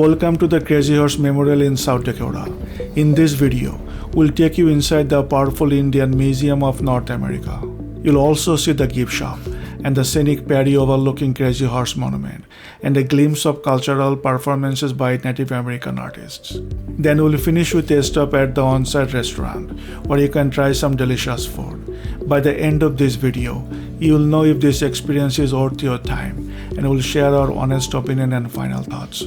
Welcome to the Crazy Horse Memorial in South Dakota. In this video, we'll take you inside the powerful Indian Museum of North America. You'll also see the gift shop and the scenic patio overlooking Crazy Horse Monument and a glimpse of cultural performances by Native American artists. Then we'll finish with a stop at the on-site restaurant where you can try some delicious food. By the end of this video, you'll know if this experience is worth your time, and we'll share our honest opinion and final thoughts.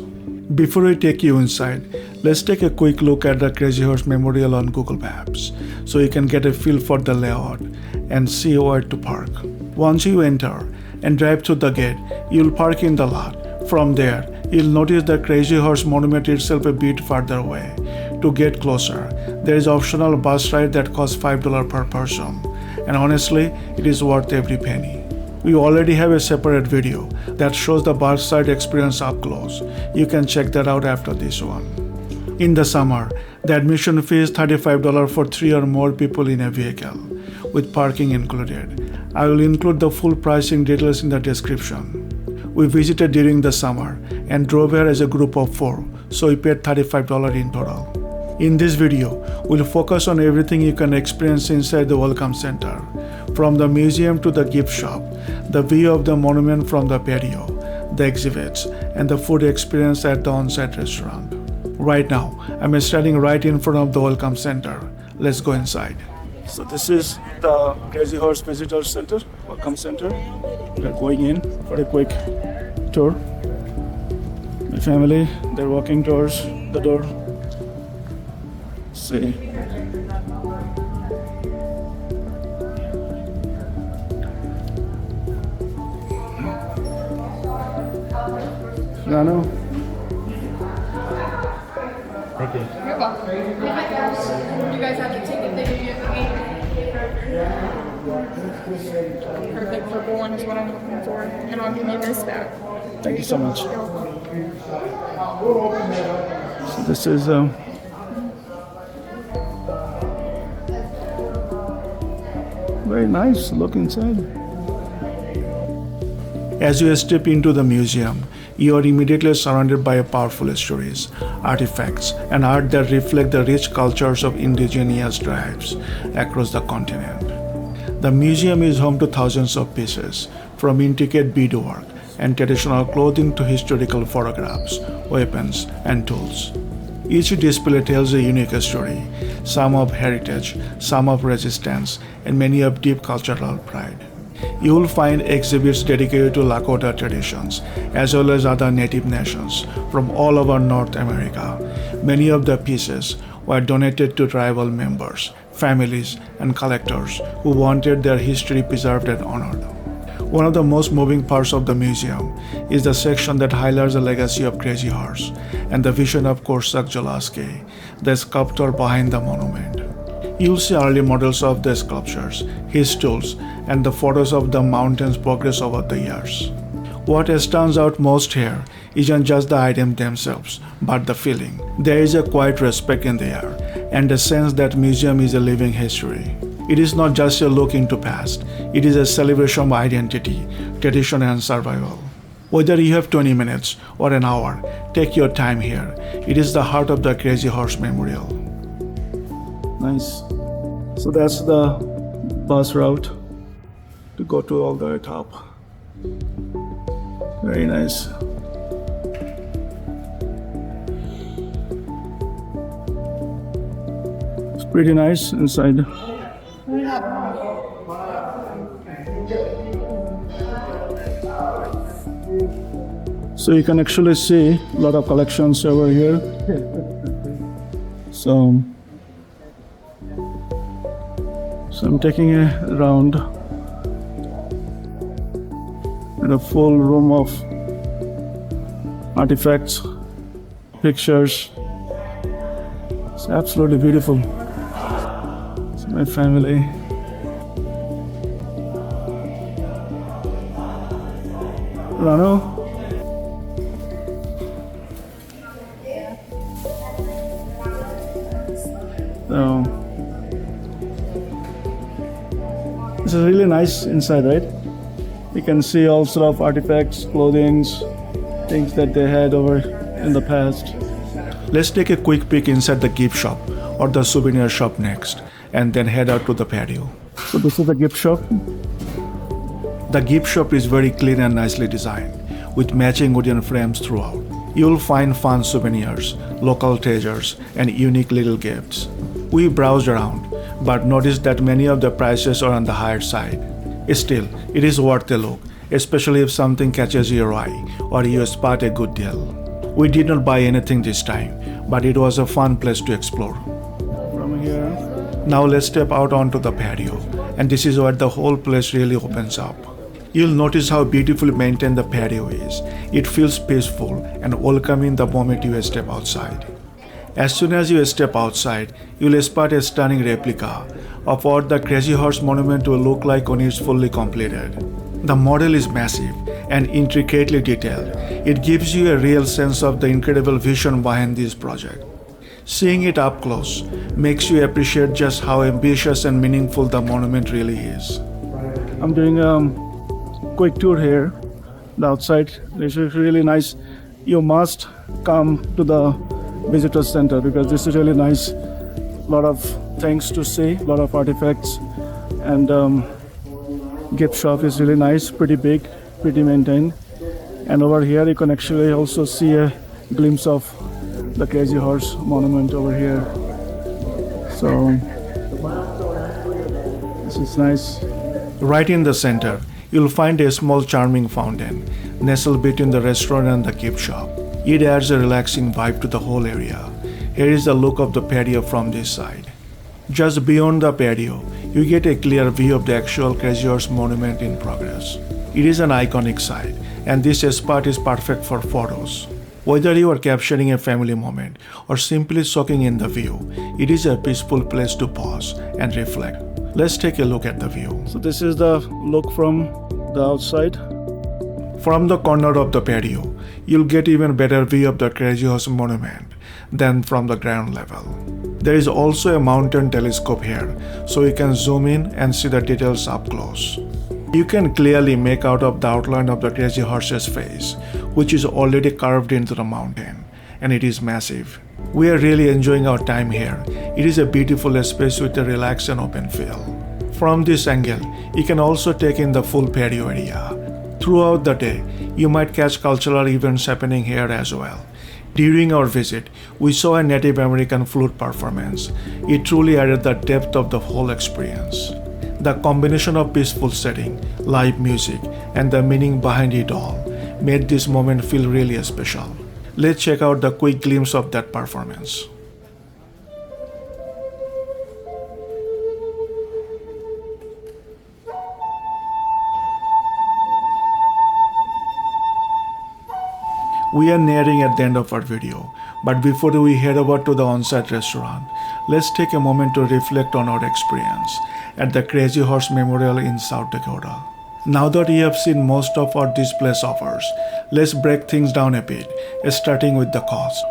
Before we take you inside, let's take a quick look at the Crazy Horse Memorial on Google Maps so you can get a feel for the layout and see where to park. Once you enter and drive through the gate, you'll park in the lot. From there, you'll notice the Crazy Horse Monument itself a bit farther away. To get closer, there is optional bus ride that costs $5 per person, and honestly, it is worth every penny. We already have a separate video that shows the bus ride experience up close. You can check that out after this one. In the summer, the admission fee is $35 for 3 or more people in a vehicle, with parking included. I will include the full pricing details in the description. We visited during the summer and drove here as a group of 4, so we paid $35 in total. In this video, we'll focus on everything you can experience inside the Welcome Center, from the museum to the gift shop, the view of the monument from the patio, the exhibits, and the food experience at the on-site restaurant. Right now, I'm standing right in front of the Welcome Center. Let's go inside. So this is the Crazy Horse Visitor Center, Welcome Center. We're going in for a quick tour. My family, they're walking towards the door. See. Nano. Thank you. You're welcome. You guys have the ticket that you gave me? Perfect. Purple one is what I'm looking for. And I'll give you this back. Thank you so much. You're welcome. So this is very nice. Look inside. As you step into the museum, you are immediately surrounded by powerful stories, artifacts, and art that reflect the rich cultures of indigenous tribes across the continent. The museum is home to thousands of pieces, from intricate beadwork and traditional clothing to historical photographs, weapons, and tools. Each display tells a unique story, some of heritage, some of resistance, and many of deep cultural pride. You will find exhibits dedicated to Lakota traditions, as well as other native nations from all over North America. Many of the pieces were donated to tribal members, families, and collectors who wanted their history preserved and honored. One of the most moving parts of the museum is the section that highlights the legacy of Crazy Horse and the vision of Korsak Jolaski, the sculptor behind the monument. You'll see early models of the sculptures, his tools, and the photos of the mountain's progress over the years. What stands out most here isn't just the items themselves, but the feeling. There is a quiet respect in the air, and a sense that museum is a living history. It is not just a look into past, it is a celebration of identity, tradition, and survival. Whether you have 20 minutes or an hour, take your time here. It is the heart of the Crazy Horse Memorial. Nice. So that's the bus route to go to all the way top. Very nice. It's pretty nice inside. So you can actually see a lot of collections over here. So I'm taking a round in a full room of artifacts, pictures. It's absolutely beautiful. It's my family. Rano? So, this is really nice inside, right? You can see all sort of artifacts, clothing, things that they had over in the past. Let's take a quick peek inside the gift shop or the souvenir shop next, and then head out to the patio. So this is the gift shop. The gift shop is very clean and nicely designed, with matching wooden frames throughout. You'll find fun souvenirs, local treasures, and unique little gifts. We browsed around, but noticed that many of the prices are on the higher side. Still, it is worth a look, especially if something catches your eye or you spot a good deal. We did not buy anything this time, but it was a fun place to explore. From here, Now let's step out onto the patio, and this is where the whole place really opens up. You'll notice how beautifully maintained the patio is. It feels peaceful and welcoming the moment you step outside. As soon as you step outside, you'll spot a stunning replica of what the Crazy Horse Monument will look like when it's fully completed. The model is massive and intricately detailed. It gives you a real sense of the incredible vision behind this project. Seeing it up close makes you appreciate just how ambitious and meaningful the monument really is. I'm doing a quick tour here. The outside is really nice. You must come to the visitor center because this is really nice. A lot of things to see, a lot of artifacts, and gift shop is really nice, pretty big, pretty maintained. And over here you can actually also see a glimpse of the Crazy Horse Monument over here. So this is nice. Right in the center, you'll find a small charming fountain nestled between the restaurant and the gift shop. It adds a relaxing vibe to the whole area. Here is the look of the patio from this side. Just beyond the patio, you get a clear view of the actual Crazy Horse Monument in progress. It is an iconic site, and this spot is perfect for photos. Whether you are capturing a family moment or simply soaking in the view, it is a peaceful place to pause and reflect. Let's take a look at the view. So this is the look from the outside. From the corner of the patio, you'll get even better view of the Crazy Horse Monument than from the ground level. There is also a mountain telescope here, so you can zoom in and see the details up close. You can clearly make out of the outline of the Crazy Horse's face, which is already carved into the mountain, and it is massive. We are really enjoying our time here. It is a beautiful space with a relaxed and open feel. From this angle, you can also take in the full patio area. Throughout the day, you might catch cultural events happening here as well. During our visit, we saw a Native American flute performance. It truly added the depth of the whole experience. The combination of peaceful setting, live music, and the meaning behind it all made this moment feel really special. Let's check out the quick glimpse of that performance. We are nearing at the end of our video, but before we head over to the on-site restaurant, let's take a moment to reflect on our experience at the Crazy Horse Memorial in South Dakota. Now that you have seen most of what this place offers, let's break things down a bit, starting with the cost.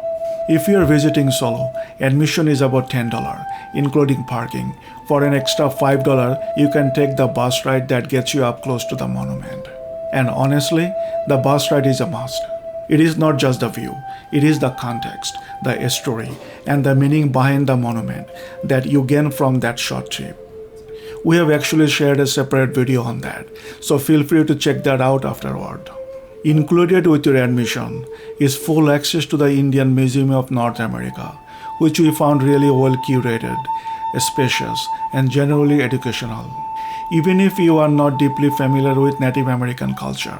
If you are visiting solo, admission is about $10, including parking. For an extra $5, you can take the bus ride that gets you up close to the monument. And honestly, the bus ride is a must. It is not just the view, it is the context, the story, and the meaning behind the monument that you gain from that short trip. We have actually shared a separate video on that, so feel free to check that out afterward. Included with your admission is full access to the Indian Museum of North America, which we found really well curated, spacious, and generally educational. Even if you are not deeply familiar with Native American culture,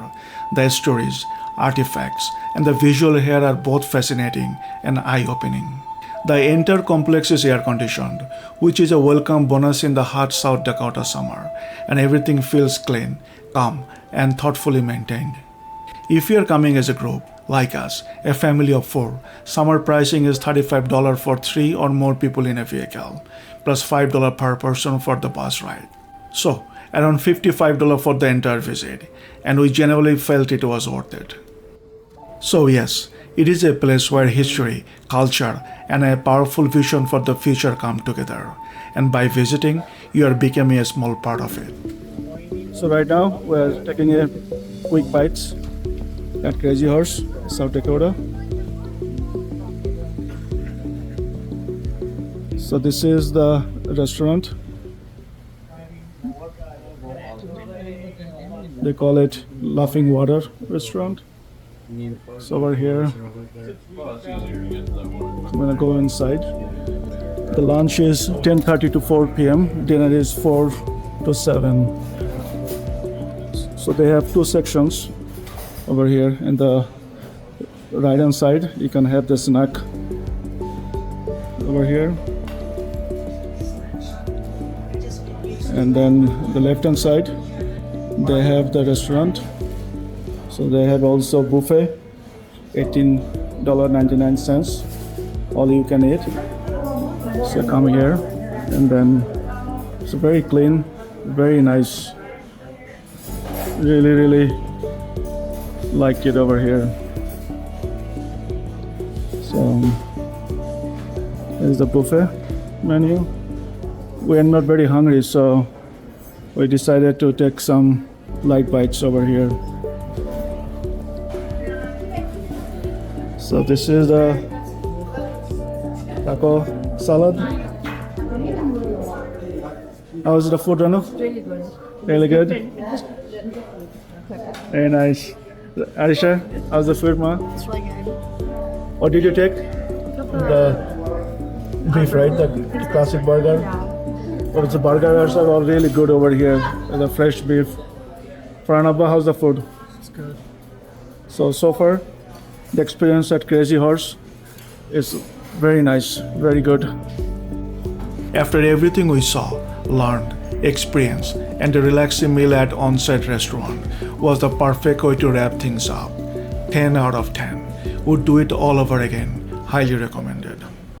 the stories, artifacts, and the visual here are both fascinating and eye-opening. The entire complex is air-conditioned, which is a welcome bonus in the hot South Dakota summer, and everything feels clean, calm, and thoughtfully maintained. If you are coming as a group, like us, a family of 4, summer pricing is $35 for 3 or more people in a vehicle, plus $5 per person for the bus ride. So, around $55 for the entire visit, and we generally felt it was worth it. So yes, it is a place where history, culture, and a powerful vision for the future come together, and by visiting, you are becoming a small part of it. So right now we're taking a quick bites at Crazy Horse, South Dakota. So this is the restaurant. They call it Laughing Water Restaurant. So over here, I'm gonna go inside. The lunch is 10:30 to 4 p.m. Dinner is 4 to 7. So they have two sections over here. In the right hand side, you can have the snack over here. And then the left hand side, they have the restaurant. So they have also buffet, $18.99, all you can eat. So come here, and then it's very clean, very nice. Really like it over here. So here's the buffet menu. We are not very hungry, so we decided to take some light bites over here. So this is the taco salad. How is the food, Ranu? Really good. Really good? Very nice. Arisha, how's the food, ma? It's really good. What did you take? The beef, right? The classic burger. But the burgers are all really good over here. The fresh beef. Pranabha, how's the food? It's good. So far, the experience at Crazy Horse is very nice, very good. After everything we saw, learned, experienced, and a relaxing meal at on-site restaurant was the perfect way to wrap things up. 10 out of 10. Would do it all over again. Highly recommend.